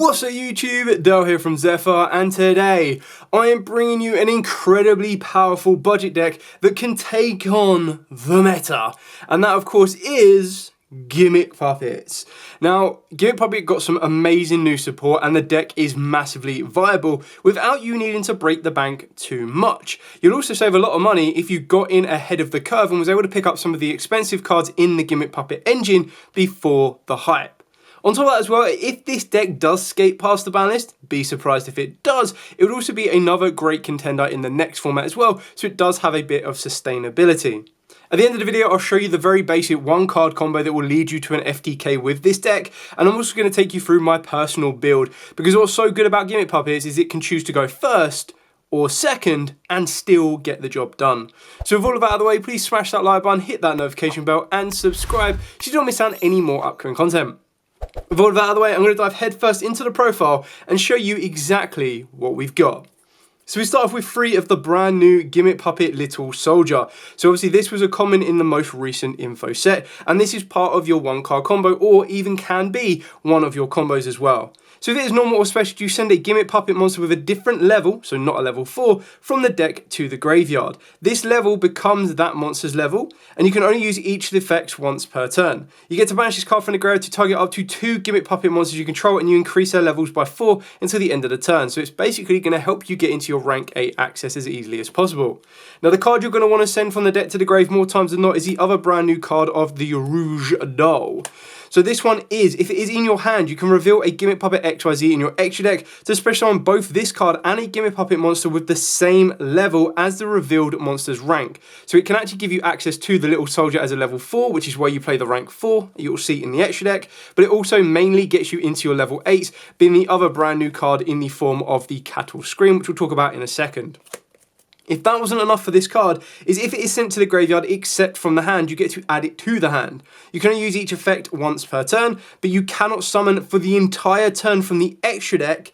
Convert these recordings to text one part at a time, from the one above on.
What's up YouTube, Dale here from Zephyr, and today I am bringing you an incredibly powerful budget deck that can take on the meta, and that of course is Gimmick Puppets. Now, Gimmick Puppet got some amazing new support and the deck is massively viable without you needing to break the bank too much. You'll also save a lot of money if you got in ahead of the curve and was able to pick up some of the expensive cards in the Gimmick Puppet engine before the hype. On top of that as well, if this deck does skate past the ban list, be surprised if it does, it would also be another great contender in the next format as well, so it does have a bit of sustainability. At the end of the video, I'll show you the very basic one card combo that will lead you to an FTK with this deck, and I'm also going to take you through my personal build, because what's so good about Gimmick Puppets is it can choose to go first or second and still get the job done. So with all of that out of the way, please smash that like button, hit that notification bell and subscribe so you don't miss out on any more upcoming content. With all of that out of the way, I'm going to dive headfirst into the profile and show you exactly what we've got. So we start off with 3 of the brand new Gimmick Puppet Little Soldier. So obviously this was a common in the most recent info set, and this is part of your one card combo, or even can be one of your combos as well. So if it is normal or special, you send a Gimmick Puppet monster with a different level, so not a level 4, from the deck to the graveyard. This level becomes that monster's level, and you can only use each of the effects once per turn. You get to banish this card from the graveyard to target up to 2 Gimmick Puppet monsters you control, and you increase their levels by 4 until the end of the turn. So it's basically going to help you get into your rank 8 access as easily as possible. Now the card you're going to want to send from the deck to the grave more times than not is the other brand new card of the Yugioh. So this one is, if it is in your hand, you can reveal a Gimmick Puppet XYZ in your extra deck to special summon both this card and a Gimmick Puppet monster with the same level as the revealed monster's rank. So it can actually give you access to the Little Soldier as a level 4, which is where you play the rank 4, you'll see in the extra deck, but it also mainly gets you into your level 8s, being the other brand new card in the form of the Cattle Scream, which we'll talk about in a second. If that wasn't enough for this card, is if it is sent to the graveyard except from the hand, you get to add it to the hand. You can only use each effect once per turn, but you cannot summon for the entire turn from the extra deck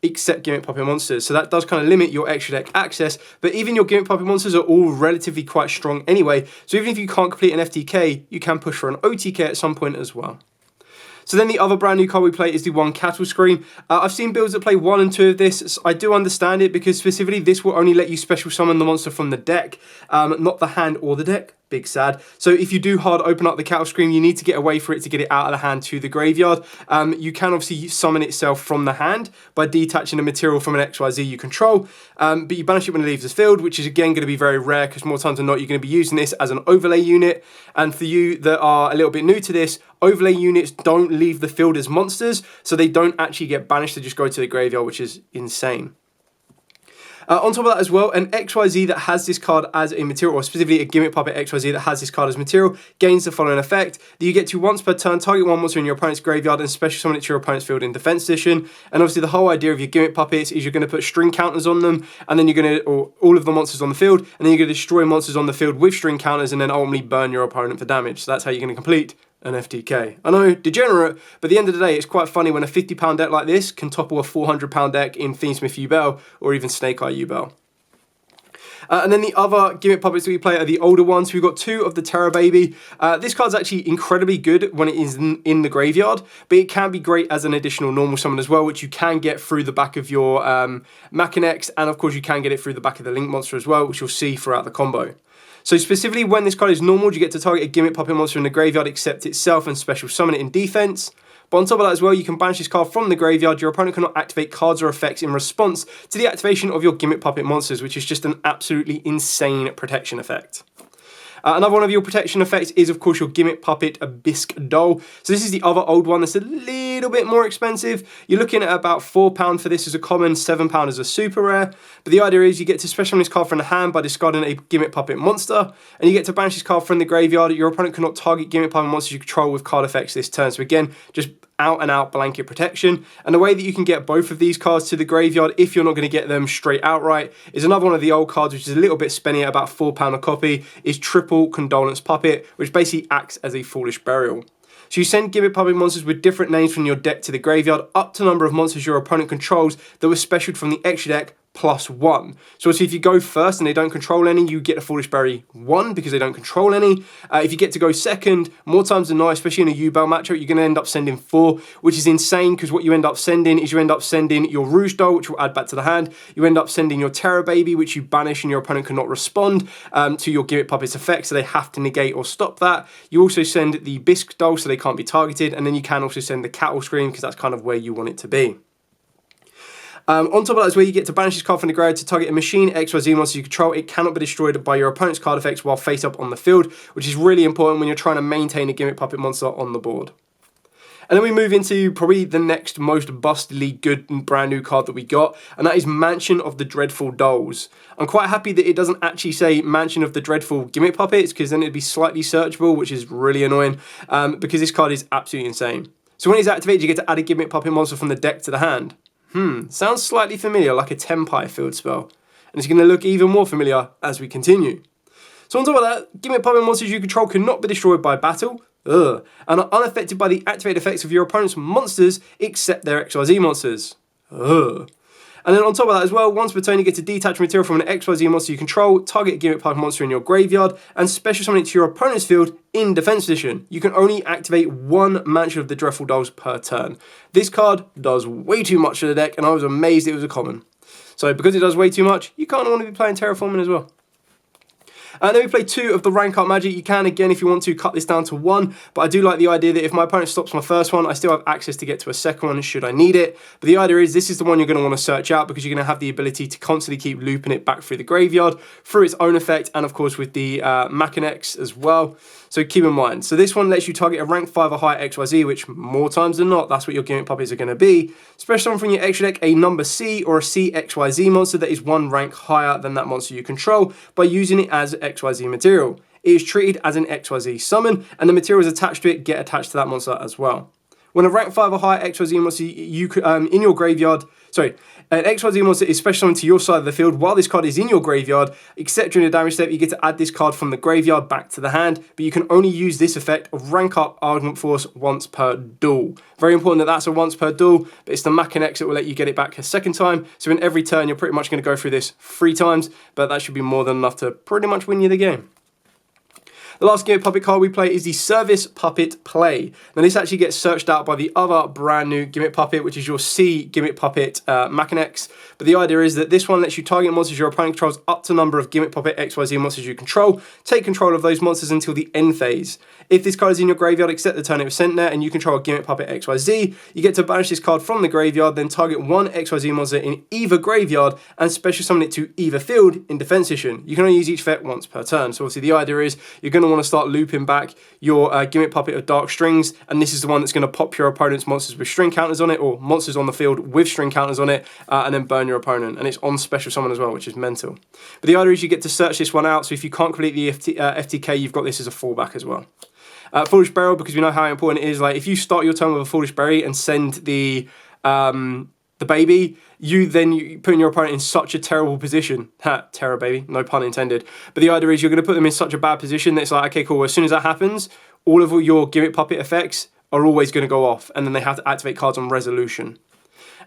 except Gimmick Puppet monsters. So that does kind of limit your extra deck access, but even your Gimmick Puppet monsters are all relatively quite strong anyway, so even if you can't complete an FTK, you can push for an OTK at some point as well. So then the other brand new card we play is the one Cattle Scream. I've seen builds that play 1 and 2 of this. So I do understand it because specifically this will only let you special summon the monster from the deck, not the hand or the deck. Big sad. So if you do hard open up the Cattle Scream, you need to get away for it to get it out of the hand to the graveyard. You can obviously summon itself from the hand by detaching the material from an XYZ you control, but you banish it when it leaves the field, which is again going to be very rare because more times than not you're going to be using this as an overlay unit. And for you that are a little bit new to this, overlay units don't leave the field as monsters, so they don't actually get banished, they just go to the graveyard, which is insane. On top of that as well, an XYZ that has this card as a material, or specifically a Gimmick Puppet XYZ that has this card as material, gains the following effect: that you get to once per turn target one monster in your opponent's graveyard and special summon it to your opponent's field in defense position. And obviously the whole idea of your Gimmick Puppets is you're going to put string counters on them, and then you're going to, or all of the monsters on the field, and then you're going to destroy monsters on the field with string counters and then ultimately burn your opponent for damage. So that's how you're going to complete an FTK. I know, degenerate, but at the end of the day, it's quite funny when a £50 deck like this can topple a £400 deck in Fiendsmith Yubel or even Snake Eye Yubel. And then the other Gimmick Puppets that we play are the older ones. We've got 2 of the Terror Baby. This card's actually incredibly good when it is in the graveyard, but it can be great as an additional normal summon as well, which you can get through the back of your Machinex, and of course you can get it through the back of the Link monster as well, which you'll see throughout the combo. So specifically when this card is normal, you get to target a Gimmick Puppet monster in the graveyard except itself and special summon it in defense. But on top of that as well, you can banish this card from the graveyard. Your opponent cannot activate cards or effects in response to the activation of your Gimmick Puppet monsters, which is just an absolutely insane protection effect. Another one of your protection effects is, of course, your Gimmick Puppet Bisque Doll. So this is the other old one that's a little bit more expensive. You're looking at about £4 for this as a common, £7 as a super rare. But the idea is you get to special summon this card from the hand by discarding a Gimmick Puppet monster, and you get to banish this card from the graveyard. Your opponent cannot target Gimmick Puppet monsters you control with card effects this turn. So again, just out and out blanket protection. And the way that you can get both of these cards to the graveyard, if you're not going to get them straight outright, is another one of the old cards, which is a little bit spenny at about £4 a copy, is Triple Condolence Puppet, which basically acts as a Foolish Burial. So you send Gimmick Puppet monsters with different names from your deck to the graveyard, up to the number of monsters your opponent controls that were specialed from the extra deck +1. So obviously if you go first and they don't control any, you get a Foolish Berry 1 because they don't control any. If you get to go second, more times than not, especially in a Yugioh matchup, you're going to end up sending 4, which is insane because what you end up sending is you end up sending your Rouge Doll, which will add back to the hand. You end up sending your Terror Baby, which you banish and your opponent cannot respond to your Gimmick Puppet's effect, so they have to negate or stop that. You also send the Bisque Doll, so they can't be targeted, and then you can also send the Cattle Scream because that's kind of where you want it to be. On top of that is where you get to banish this card from the graveyard to target a machine, XYZ monster you control. It cannot be destroyed by your opponent's card effects while face up on the field, which is really important when you're trying to maintain a Gimmick Puppet monster on the board. And then we move into probably the next most bustily good and brand new card that we got, and that is Mansion of the Dreadful Dolls. I'm quite happy that it doesn't actually say Mansion of the Dreadful Gimmick Puppets, because then it'd be slightly searchable, which is really annoying, because this card is absolutely insane. So when it's activated, you get to add a Gimmick Puppet monster from the deck to the hand. Sounds slightly familiar, like a Tenpai field spell. And it's going to look even more familiar as we continue. So on top of that, Gimmick Puppet monsters you control cannot be destroyed by battle, and are unaffected by the activated effects of your opponent's monsters, except their XYZ monsters. And then on top of that as well, once per turn you get to detach material from an XYZ monster you control, target a Gimmick Puppet monster in your graveyard, and special summon it to your opponent's field in defense position. You can only activate 1 Mansion of the Dreadful Dolls per turn. This card does way too much to the deck, and I was amazed it was a common. So because it does way too much, you kind of want to be playing Terraforming as well. And then we play 2 of the rank up magic. You can, again, if you want to, cut this down to 1, but I do like the idea that if my opponent stops my first one, I still have access to get to a second one should I need it. But the idea is this is the one you're going to want to search out because you're going to have the ability to constantly keep looping it back through the graveyard, through its own effect, and of course with the Machinax as well. So keep in mind. So this one lets you target a rank 5 or higher XYZ, which more times than not, that's what your Gimmick Puppets are going to be. Special summon from your extra deck a number C or a C XYZ monster that is 1 rank higher than that monster you control by using it as XYZ material. It is treated as an XYZ summon, and the materials attached to it get attached to that monster as well. When a rank 5 or higher XYZ monster in your graveyard, an XYZ monster is special summoned to your side of the field while this card is in your graveyard, except during the damage step, you get to add this card from the graveyard back to the hand, but you can only use this effect of rank up Argument Force once per duel. Very important that that's a once per duel, but it's the Machinax that will let you get it back a second time, so in every turn you're pretty much going to go through this 3 times, but that should be more than enough to pretty much win you the game. The last Gimmick Puppet card we play is the Service Puppet Play. Now this actually gets searched out by the other brand new Gimmick Puppet, which is your C Gimmick Puppet Machinax. But the idea is that this one lets you target monsters your opponent controls up to the number of Gimmick Puppet XYZ monsters you control. Take control of those monsters until the end phase. If this card is in your graveyard, except the turn it was sent there, and you control a Gimmick Puppet XYZ, you get to banish this card from the graveyard, then target 1 XYZ monster in either graveyard and special summon it to either field in defense position. You can only use each effect once per turn. So obviously the idea is you're going to want to start looping back your Gimmick Puppet of Dark Strings, and this is the one that's going to pop your opponent's monsters with string counters on it, or monsters on the field with string counters on it, and then burn your opponent. And it's on special summon as well, which is mental. But the idea is you get to search this one out, so if you can't complete the FTK, you've got this as a fallback as well. Foolish Burial, because we know how important it is. Like if you start your turn with a Foolish Berry and send the baby, you put your opponent in such a terrible position. Terror baby, no pun intended. But the idea is you're going to put them in such a bad position that it's like, okay, cool, as soon as that happens, all of your Gimmick Puppet effects are always going to go off, and then they have to activate cards on resolution.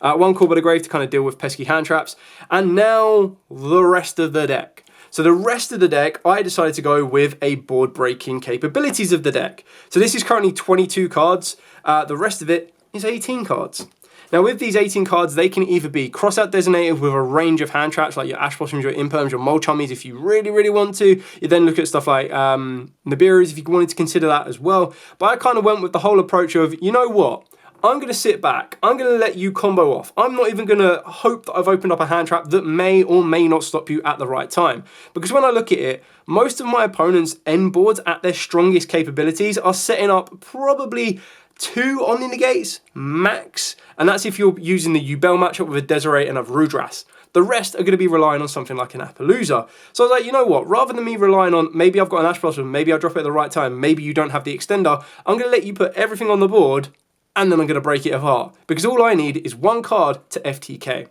1 Call by the Grave to kind of deal with pesky hand traps. And now the rest of the deck. So the rest of the deck, I decided to go with a board-breaking capabilities of the deck. So this is currently 22 cards. The rest of it is 18 cards. Now with these 18 cards, they can either be cross-out designated with a range of hand traps like your Ash Blossoms, your Imperms, your Mole Chummies if you really, really want to. You then look at stuff like Nibiru's if you wanted to consider that as well. But I kind of went with the whole approach of, you know what? I'm going to sit back. I'm going to let you combo off. I'm not even going to hope that I've opened up a hand trap that may or may not stop you at the right time. Because when I look at it, most of my opponents' end boards at their strongest capabilities are setting up probably 2 Omni Negates max. And that's if you're using the Yubel matchup with a Desiree and a Rudras. The rest are going to be relying on something like an Appaloosa. So I was like, you know what? Rather than me relying on maybe I've got an Ash Blossom, maybe I'll drop it at the right time, maybe you don't have the extender, I'm going to let you put everything on the board and then I'm going to break it apart. Because all I need is 1 card to FTK.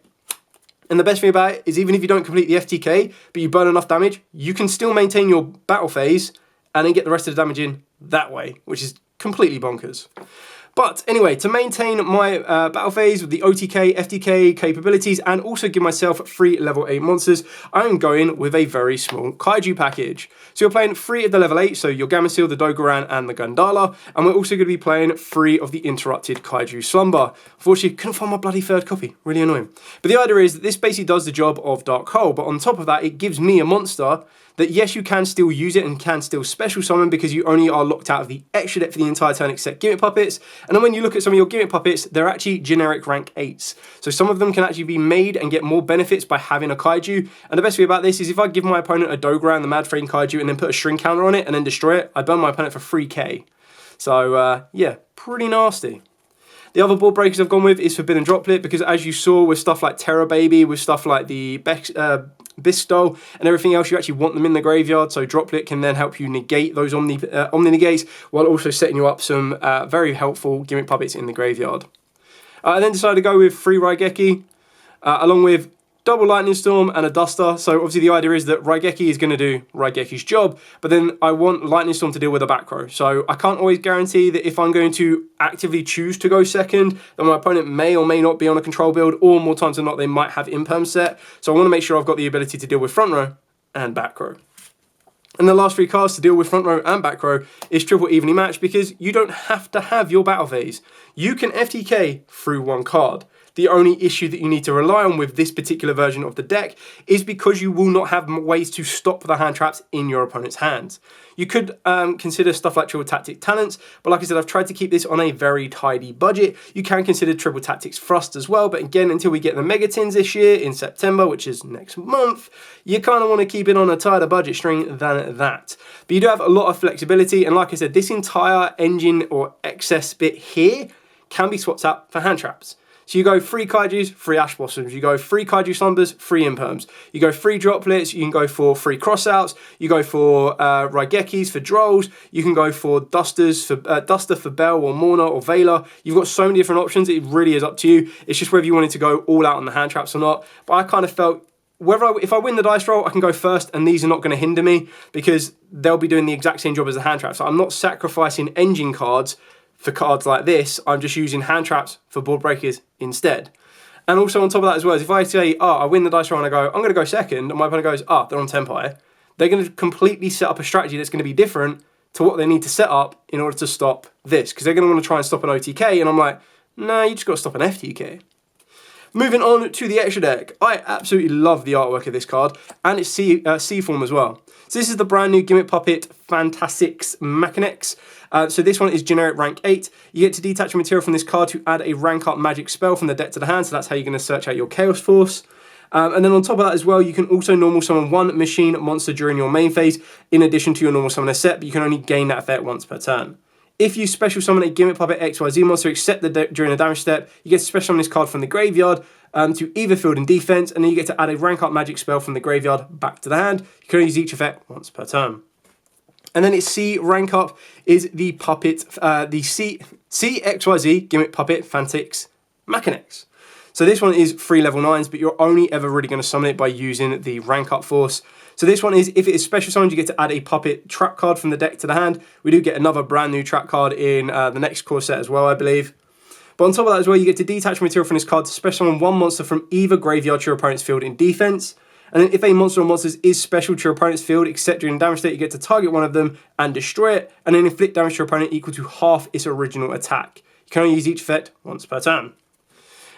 And the best thing about it is even if you don't complete the FTK, but you burn enough damage, you can still maintain your battle phase and then get the rest of the damage in that way, which is completely bonkers. But anyway, to maintain my battle phase with the OTK, FTK capabilities and also give myself 3 level 8 monsters, I'm going with a very small Kaiju package. So you're playing 3 of the level 8, so your Gameciel, the Dogoran and the Gundala, and we're also going to be playing 3 of the Interrupted Kaiju Slumber. Unfortunately, couldn't find my bloody 3rd copy, really annoying. But the idea is that this basically does the job of Dark Hole, but on top of that, it gives me a monster that yes, you can still use it and can still special summon because you only are locked out of the extra deck for the entire turn except Gimmick Puppets. And then when you look at some of your Gimmick Puppets, they're actually generic rank 8s. So some of them can actually be made and get more benefits by having a Kaiju. And the best way about this is if I give my opponent a Dogoran, the Mad Frame Kaiju, and then put a string counter on it and then destroy it, I burn my opponent for 3k. So yeah, pretty nasty. The other board breakers I've gone with is Forbidden Droplet because as you saw with stuff like Terror Baby, with stuff like the Bistol and everything else, you actually want them in the graveyard, so Droplet can then help you negate those Omni Negates while also setting you up some very helpful Gimmick Puppets in the graveyard. I then decided to go with 3 Raigeki along with double Lightning Storm and a Duster. So obviously the idea is that Raigeki is going to do Raigeki's job, but then I want Lightning Storm to deal with the back row. So I can't always guarantee that if I'm going to actively choose to go second, then my opponent may or may not be on a control build, or more times than not they might have imperm set. So I want to make sure I've got the ability to deal with front row and back row. And the last 3 cards to deal with front row and back row is triple evenly matched because you don't have to have your battle phase. You can FTK through 1 card. The only issue that you need to rely on with this particular version of the deck is because you will not have ways to stop the hand traps in your opponent's hands. You could consider stuff like Triple Tactic Talents, but like I said, I've tried to keep this on a very tidy budget. You can consider Triple Tactics Thrust as well, but again, until we get the Megatins this year in September, which is next month, you kind of want to keep it on a tighter budget string than that. But you do have a lot of flexibility, and like I said, this entire engine or excess bit here can be swapped out for hand traps. So you go 3 Kaijus, 3 Ash Blossoms. You go 3 Kaiju Slumbers, 3 Imperms. You go 3 Droplets. You can go for 3 Crossouts. You go for Raigekis for Drolls. You can go for Dusters for Duster for Bell or Morna or Veiler. You've got so many different options. It really is up to you. It's just whether you wanted to go all out on the hand traps or not. But I kind of felt if I win the dice roll, I can go first, and these are not going to hinder me because they'll be doing the exact same job as the hand traps. So I'm not sacrificing engine cards for cards like this. I'm just using hand traps for board breakers instead. And also on top of that as well, is if I say, oh, I win the dice roll and I go, I'm going to go second, and my opponent goes, oh, they're on Tempire, they're going to completely set up a strategy that's going to be different to what they need to set up in order to stop this, because they're going to want to try and stop an OTK, and I'm like, nah, you just got to stop an FTK. Moving on to the extra deck, I absolutely love the artwork of this card, and its C form as well. So this is the brand new Gimmick Puppet Fantastics Mechanics. So this one is generic rank 8. You get to detach a material from this card to add a rank up magic spell from the deck to the hand, so that's how you're going to search out your Chaos Force. And then on top of that as well, you can also normal summon 1 machine monster during your main phase, in addition to your normal summoner set, but you can only gain that effect once per turn. If you special summon a Gimmick Puppet XYZ monster except during the damage step, you get to special summon this card from the graveyard to either field and defense, and then you get to add a rank up magic spell from the graveyard back to the hand. You can only use each effect once per turn. And then its C rank up is the puppet, the CXYZ Gimmick Puppet Fantastics Mechanics. So this one is 3 level 9s, but you're only ever really going to summon it by using the rank up force. So this one is, if it is special summoned, you get to add a puppet trap card from the deck to the hand. We do get another brand new trap card in the next core set as well, I believe. But on top of that as well, you get to detach material from this card to special summon 1 monster from either graveyard to your opponent's field in defense. And then if a monster or monsters is special to your opponent's field, except during damage state, you get to target one of them and destroy it, and then inflict damage to your opponent equal to half its original attack. You can only use each effect once per turn.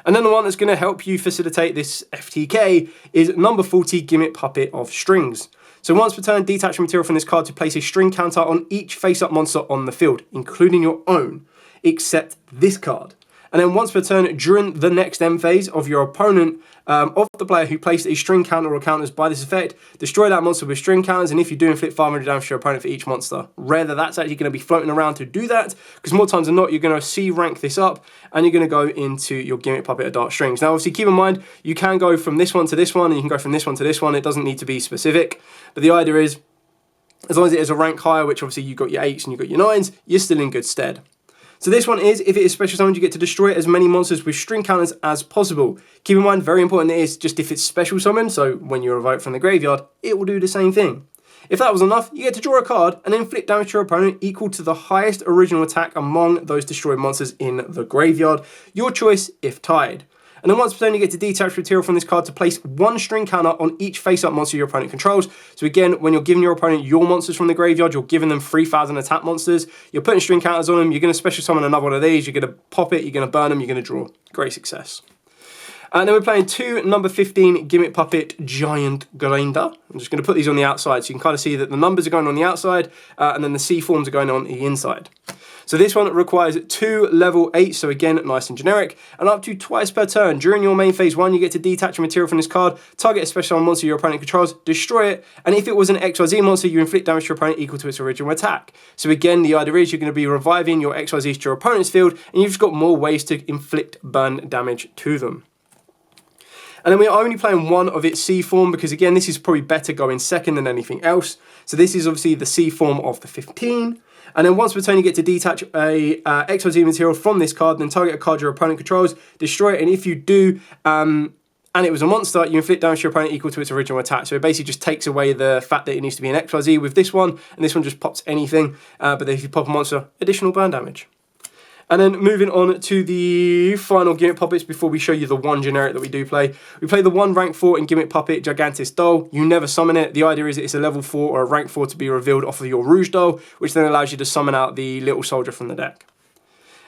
And then the one that's going to help you facilitate this FTK is number 40 Gimmick Puppet of Strings. So once per turn, detach material from this card to place a string counter on each face-up monster on the field, including your own, except this card. And then once per turn, during the next end phase of your opponent, of the player who placed a string counter or counters by this effect, destroy that monster with string counters, and if you do, inflict 500 damage to your opponent for each monster. Rare that that's actually going to be floating around to do that, because more times than not, you're going to C rank this up, and you're going to go into your Gimmick Puppet of Dark Strings. Now, obviously, keep in mind, you can go from this one to this one, and you can go from this one to this one. It doesn't need to be specific, but the idea is, as long as it is a rank higher, which obviously you've got your 8s and you've got your 9s, you're still in good stead. So this one is, if it is special summoned, you get to destroy as many monsters with string counters as possible. Keep in mind, very important, it is just if it's special summoned, so when you revoke from the graveyard, it will do the same thing. If that was enough, you get to draw a card and inflict damage to your opponent equal to the highest original attack among those destroyed monsters in the graveyard. Your choice if tied. And then once per turn, you get to detach material from this card to place 1 string counter on each face-up monster your opponent controls. So again, when you're giving your opponent your monsters from the graveyard, you're giving them 3,000 attack monsters. You're putting string counters on them. You're going to special summon another one of these. You're going to pop it. You're going to burn them. You're going to draw. Great success. And then we're playing 2 number 15 Gimmick Puppet Giant Grinder. I'm just going to put these on the outside so you can kind of see that the numbers are going on the outside and then the C forms are going on the inside. So this one requires 2 level 8, so again, nice and generic, and up to twice per turn. During your main phase 1, you get to detach a material from this card, target a special monster your opponent controls, destroy it, and if it was an XYZ monster, you inflict damage to your opponent equal to its original attack. So again, the idea is you're going to be reviving your XYZs to your opponent's field, and you've just got more ways to inflict burn damage to them. And then we're only playing 1 of its C form because again, this is probably better going second than anything else. So this is obviously the C form of the 15. And then once per turn, you get to detach a XYZ material from this card, then target a card your opponent controls, destroy it, and if you do, and it was a monster, you inflict damage to your opponent equal to its original attack. So it basically just takes away the fact that it needs to be an XYZ with this one, and this one just pops anything, but then if you pop a monster, additional burn damage. And then moving on to the final Gimmick Puppets before we show you the 1 generic that we do play. We play the 1 rank 4 in Gimmick Puppet Gigantis Doll. You never summon it. The idea is it's a level 4 or a rank 4 to be revealed off of your Rouge Doll, which then allows you to summon out the little soldier from the deck.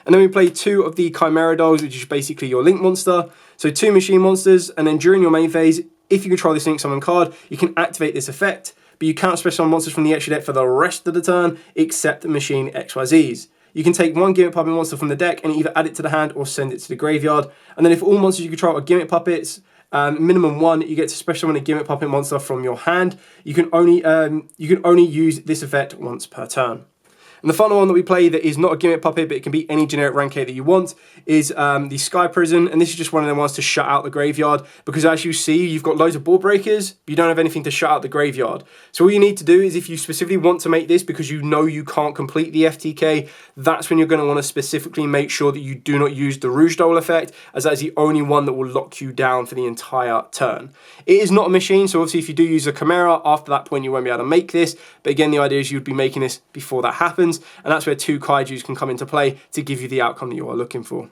And then we play 2 of the Chimera Dolls, which is basically your Link monster. So 2 machine monsters, and then during your main phase, if you control this Link summon card, you can activate this effect, but you can't special summon monsters from the extra deck for the rest of the turn, except machine XYZs. You can take 1 Gimmick Puppet monster from the deck and either add it to the hand or send it to the graveyard. And then if all monsters you control are Gimmick Puppets, minimum 1, you get to special summon a Gimmick Puppet monster from your hand. You can only use this effect once per turn. And the final one that we play that is not a Gimmick Puppet, but it can be any generic rank 8 that you want, is the Sky Prison. And this is just one of the ones to shut out the graveyard, because as you see, you've got loads of board breakers, but you don't have anything to shut out the graveyard. So all you need to do is, if you specifically want to make this because you know you can't complete the FTK, that's when you're going to want to specifically make sure that you do not use the Rouge Doll effect, as that is the only one that will lock you down for the entire turn. It is not a machine, so obviously if you do use a Chimera, after that point you won't be able to make this, but again, the idea is you'd be making this before that happens. And that's where 2 Kaijus can come into play to give you the outcome that you are looking for.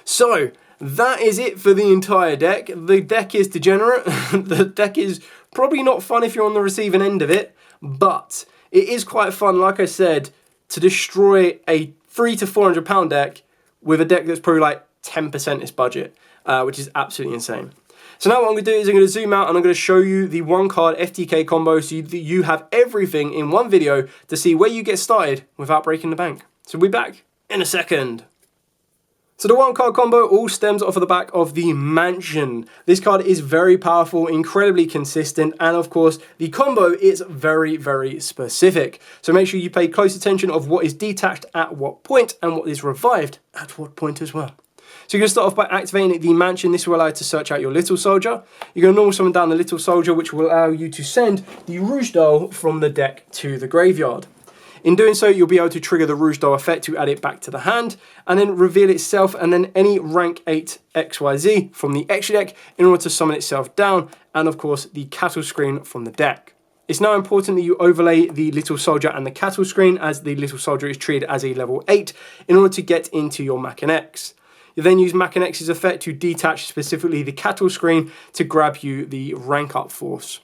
So, that is it for the entire deck. The deck is degenerate. The deck is probably not fun if you're on the receiving end of it, but it is quite fun, like I said, to destroy a £300 to £400 deck with a deck that's probably like 10% its budget, which is absolutely insane. So now what I'm going to do is I'm going to zoom out and I'm going to show you the 1 card FTK combo so you have everything in one video to see where you get started without breaking the bank. So we'll be back in a second. So the 1 card combo all stems off of the back of the Mansion. This card is very powerful, incredibly consistent, and of course the combo is very, very specific. So make sure you pay close attention of what is detached at what point and what is revived at what point as well. So you're going to start off by activating the Mansion. This will allow you to search out your Little Soldier. You're going to normal summon down the Little Soldier, which will allow you to send the Rouge Doll from the deck to the graveyard. In doing so, you'll be able to trigger the Rouge Doll effect to add it back to the hand, and then reveal itself and then any rank 8 XYZ from the extra deck in order to summon itself down, and of course the cattle screen from the deck. It's now important that you overlay the Little Soldier and the cattle screen, as the Little Soldier is treated as a level 8 in order to get into your Mach-N-X. You then use Mach-N-X's effect to detach specifically the cattle screen to grab you the rank up force.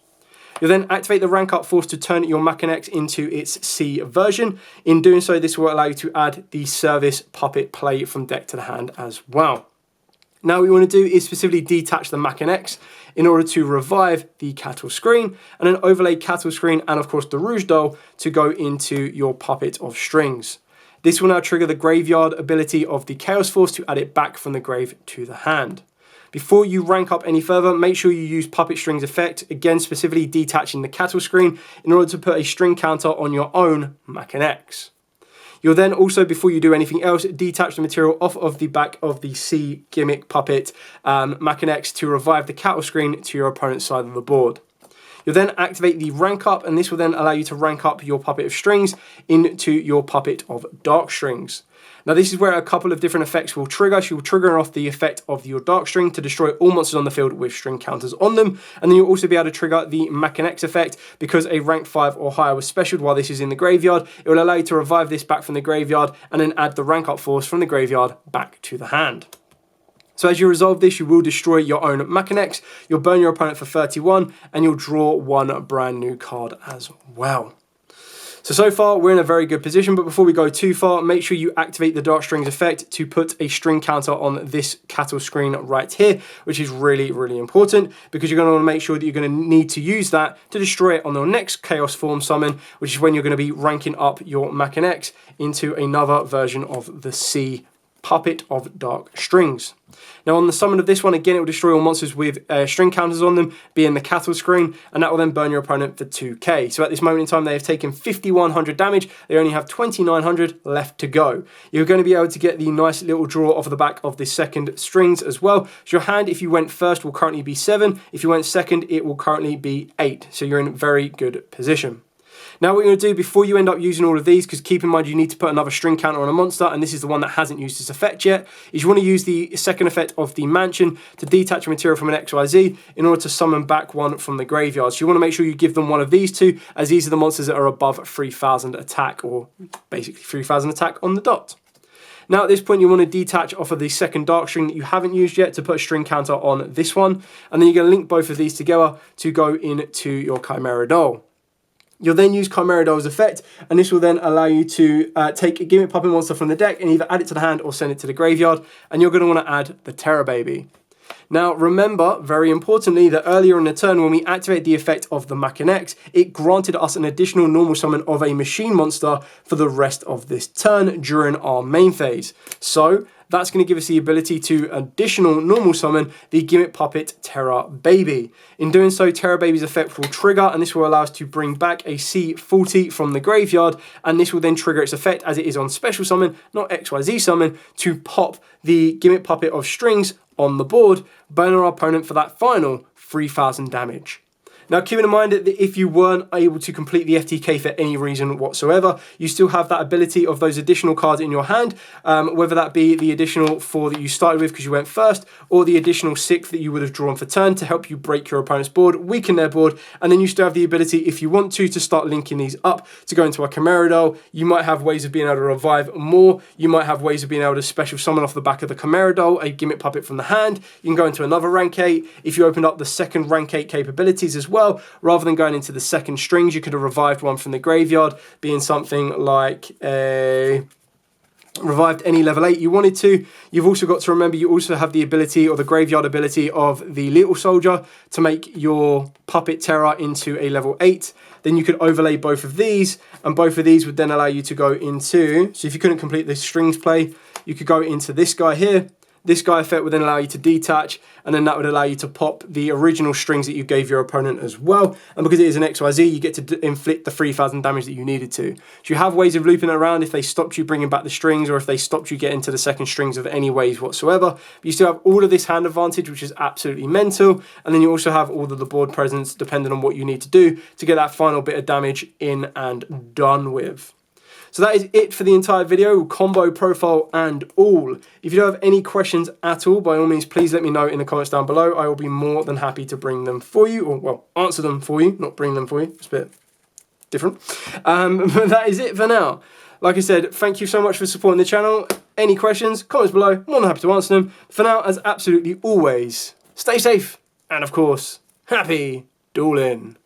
You'll then activate the rank up force to turn your Mach-N-X into its C version. In doing so, this will allow you to add the service puppet play from deck to the hand as well. Now what you want to do is specifically detach the Mach-N-X in order to revive the cattle screen, and then overlay cattle screen and of course the Rouge Doll to go into your puppet of strings. This will now trigger the graveyard ability of the Chaos Force to add it back from the grave to the hand. Before you rank up any further, make sure you use Puppet Strings effect, again specifically detaching the cattle screen in order to put a string counter on your own Mach-N-X. You'll then also, before you do anything else, detach the material off of the back of the C Gimmick Puppet Mach-N-X to revive the cattle screen to your opponent's side of the board. You'll then activate the rank up, and this will then allow you to rank up your puppet of strings into your puppet of dark strings. Now this is where a couple of different effects will trigger. So you'll trigger off the effect of your dark string to destroy all monsters on the field with string counters on them. And then you'll also be able to trigger the Mach&X effect because a rank 5 or higher was specialed while this is in the graveyard. It will allow you to revive this back from the graveyard and then add the rank up force from the graveyard back to the hand. So as you resolve this, you will destroy your own Mach&X, you'll burn your opponent for 31, and you'll draw one brand new card as well. So far, we're in a very good position, but before we go too far, make sure you activate the Dark Strings effect to put a string counter on this cattle screen right here, which is really, really important, because you're going to want to make sure that you're going to need to use that to destroy it on the next Chaos Form summon, which is when you're going to be ranking up your Mach&X into another version of the C puppet of Dark Strings. Now on the summon of this one, again, it will destroy all monsters with string counters on them, being the cattle screen, and that will then burn your opponent for 2k. So at this moment in time, they have taken 5,100 damage. They only have 2,900 left to go. You're going to be able to get the nice little draw off the back of the second strings as well. So your hand, if you went first, will currently be 7. If you went second, it will currently be 8. So you're in very good position. Now what you're going to do before you end up using all of these, because keep in mind you need to put another string counter on a monster, and this is the one that hasn't used this effect yet, is you want to use the second effect of the mansion to detach a material from an XYZ in order to summon back one from the graveyard. So you want to make sure you give them one of these two, as these are the monsters that are above 3,000 attack, or basically 3,000 attack on the dot. Now at this point you want to detach off of the second dark string that you haven't used yet to put a string counter on this one, and then you're going to link both of these together to go into your Chimera Doll. You'll then use Chimera Doll's effect, and this will then allow you to take a Gimmick puppet monster from the deck and either add it to the hand or send it to the graveyard, and you're going to want to add the Terror Baby. Now remember, very importantly, that earlier in the turn when we activate the effect of the Mach&X, it granted us an additional normal summon of a machine monster for the rest of this turn during our main phase. So that's going to give us the ability to additional normal summon the Gimmick Puppet Terror Baby. In doing so, Terror Baby's effect will trigger, and this will allow us to bring back a C40 from the graveyard, and this will then trigger its effect as it is on special summon, not XYZ summon, to pop the Gimmick Puppet of Strings on the board, burning our opponent for that final 3,000 damage. Now, keeping in mind that if you weren't able to complete the FTK for any reason whatsoever, you still have that ability of those additional cards in your hand, whether that be the additional 4 that you started with because you went first, or the additional 6 that you would have drawn for turn to help you break your opponent's board, weaken their board, and then you still have the ability, if you want to start linking these up to go into a Chimera Doll. You might have ways of being able to revive more, you might have ways of being able to special summon off the back of the Chimera Doll a Gimmick Puppet from the hand. You can go into another rank 8. If you opened up the second rank 8 capabilities as well, rather than going into the second strings, you could have revived one from the graveyard, being something like a revived any level 8 you wanted to. You've also got to remember you also have the ability, or the graveyard ability, of the Little Soldier to make your Puppet Terror into a level 8. Then you could overlay both of these, and both of these would then allow you to go into, so if you couldn't complete the strings play, you could go into this guy here. This guy effect would then allow you to detach, and then that would allow you to pop the original strings that you gave your opponent as well. And because it is an XYZ, you get to inflict the 3,000 damage that you needed to. So you have ways of looping it around if they stopped you bringing back the strings, or if they stopped you getting to the second strings of any ways whatsoever. But you still have all of this hand advantage, which is absolutely mental. And then you also have all of the board presence, depending on what you need to do to get that final bit of damage in and done with. So that is it for the entire video, combo, profile, and all. If you don't have any questions at all, by all means, please let me know in the comments down below. I will be more than happy to bring them for you, or, well, answer them for you, not bring them for you. It's a bit different. But that is it for now. Like I said, thank you so much for supporting the channel. Any questions, comments below, more than happy to answer them. For now, as absolutely always, stay safe, and of course, happy dueling.